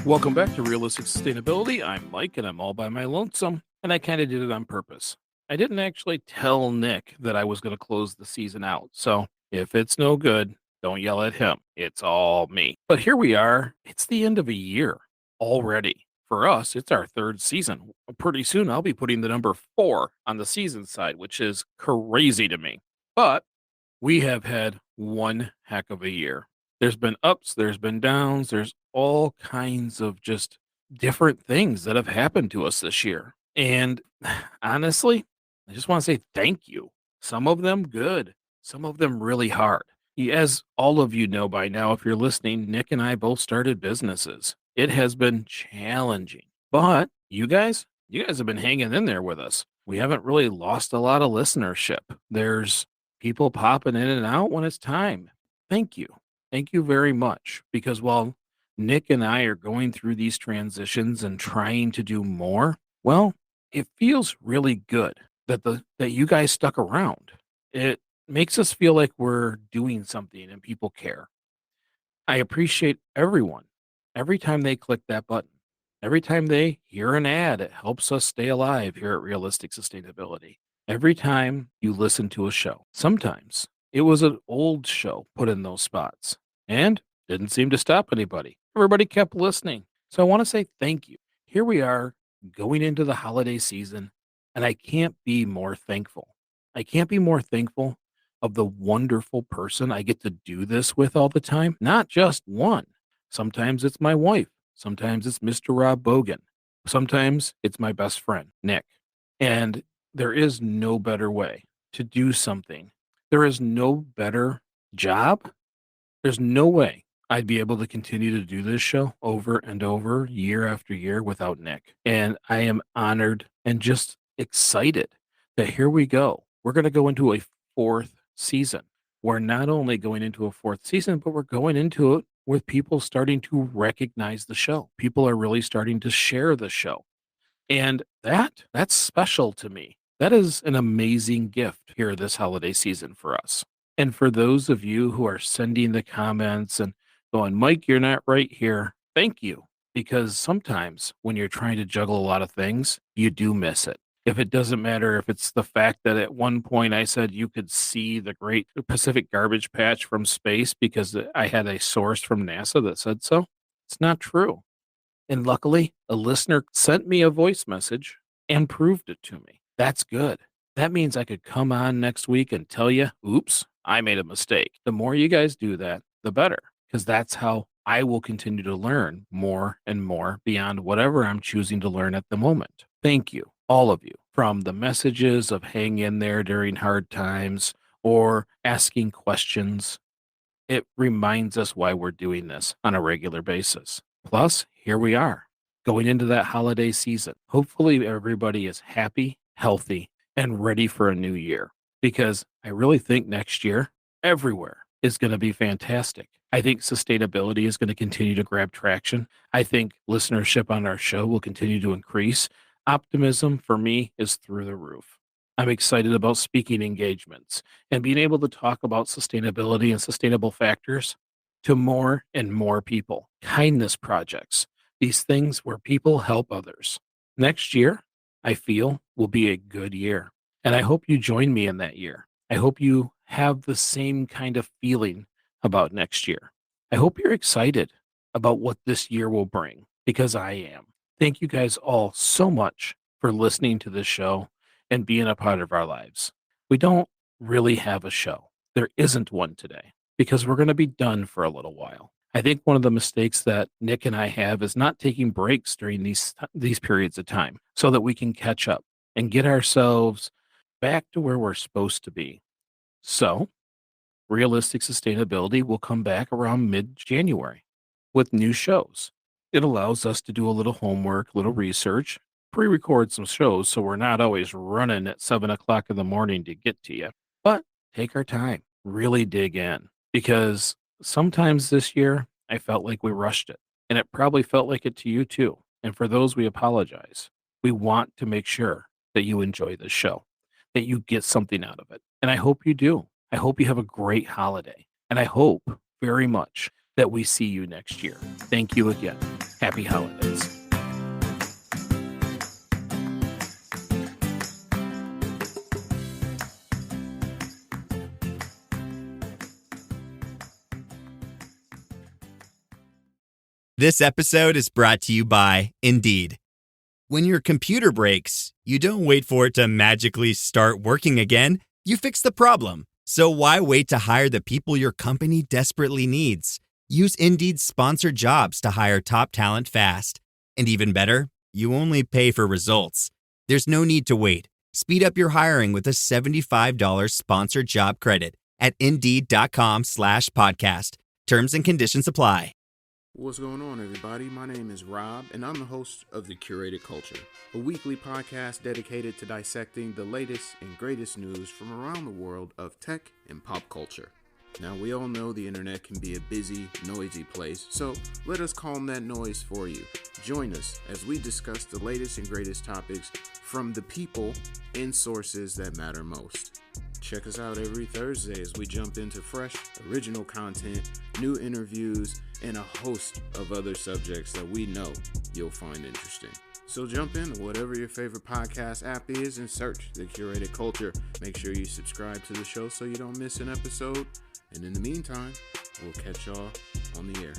Welcome back to Realistic Sustainability. I'm Mike and I'm all by my lonesome, and I kind of did it on purpose. I didn't actually tell Nick that I was going to close the season out. So if it's no good, don't yell at him. It's all me. But here we are. It's the end of a year already. For us, it's our third season. Pretty soon, I'll be putting the number 4 on the season side, which is crazy to me. But we have had one heck of a year. There's been ups, there's been downs, there's all kinds of just different things that have happened to us this year. And honestly, I just want to say thank you. Some of them good, some of them really hard. As all of you know by now, if you're listening, Nick and I both started businesses. It has been challenging, but you guys have been hanging in there with us. We haven't really lost a lot of listenership. There's people popping in and out when it's time. Thank you. Thank you very much. Because while Nick and I are going through these transitions and trying to do more, well, it feels really good that you guys stuck around. It makes us feel like we're doing something and people care. I appreciate everyone. Every time they click that button, every time they hear an ad, it helps us stay alive here at Realistic Sustainability. Every time you listen to a show, sometimes it was an old show put in those spots and didn't seem to stop anybody. Everybody kept listening. So I want to say thank you. Here we are going into the holiday season, and I can't be more thankful. I can't be more thankful of the wonderful person I get to do this with all the time. Not just one. Sometimes it's my wife. Sometimes it's Mr. Rob Bogan. Sometimes it's my best friend, Nick. And there is no better way to do something. There is no better job. There's no way I'd be able to continue to do this show over and over, year after year, without Nick. And I am honored and just excited that here we go. We're going to go into a fourth season. We're not only going into a fourth season, but we're going into it with people starting to recognize the show. People are really starting to share the show. And that's special to me. That is an amazing gift here this holiday season for us. And for those of you who are sending the comments and going, Mike, you're not right here. Thank you. Because sometimes when you're trying to juggle a lot of things, you do miss it. If it doesn't matter if it's the fact that at one point I said you could see the Great Pacific Garbage Patch from space because I had a source from NASA that said so, it's not true. And luckily, a listener sent me a voice message and proved it to me. That's good. That means I could come on next week and tell you, oops, I made a mistake. The more you guys do that, the better, because that's how I will continue to learn more and more beyond whatever I'm choosing to learn at the moment. Thank you, all of you, from the messages of hang in there during hard times or asking questions. It reminds us why we're doing this on a regular basis. Plus, here we are going into that holiday season. Hopefully, everybody is happy, healthy, and ready for a new year because I really think next year, everywhere is going to be fantastic. I think sustainability is going to continue to grab traction. I think listenership on our show will continue to increase. Optimism for me is through the roof. I'm excited about speaking engagements and being able to talk about sustainability and sustainable factors to more and more people. Kindness projects, these things where people help others. Next year, I feel, will be a good year. And I hope you join me in that year. I hope you have the same kind of feeling about next year. I hope you're excited about what this year will bring because I am. Thank you guys all so much for listening to this show and being a part of our lives. We don't really have a show. There isn't one today because we're going to be done for a little while. I think one of the mistakes that Nick and I have is not taking breaks during these periods of time so that we can catch up and get ourselves back to where we're supposed to be. So, Realistic Sustainability will come back around mid-January with new shows. It allows us to do a little homework, little research, pre-record some shows so we're not always running at 7 o'clock in the morning to get to you. But take our time, really dig in, because sometimes this year I felt like we rushed it, and it probably felt like it to you too. And for those, we apologize. We want to make sure that you enjoy this show, that you get something out of it. And I hope you do. I hope you have a great holiday. And I hope very much that we see you next year. Thank you again. Happy holidays. This episode is brought to you by Indeed. When your computer breaks, you don't wait for it to magically start working again. You fix the problem. So why wait to hire the people your company desperately needs? Use Indeed's sponsored jobs to hire top talent fast. And even better, you only pay for results. There's no need to wait. Speed up your hiring with a $75 sponsored job credit at Indeed.com/podcast. Terms and conditions apply. What's going on, everybody? My name is Rob, and I'm the host of The Curated Culture, a weekly podcast dedicated to dissecting the latest and greatest news from around the world of tech and pop culture. Now, we all know the internet can be a busy, noisy place, so let us calm that noise for you. Join us as we discuss the latest and greatest topics from the people and sources that matter most. Check us out every Thursday as we jump into fresh, original content, new interviews, and a host of other subjects that we know you'll find interesting. So jump into whatever your favorite podcast app is and search The Curated Culture. Make sure you subscribe to the show so you don't miss an episode. And in the meantime, we'll catch y'all on the air.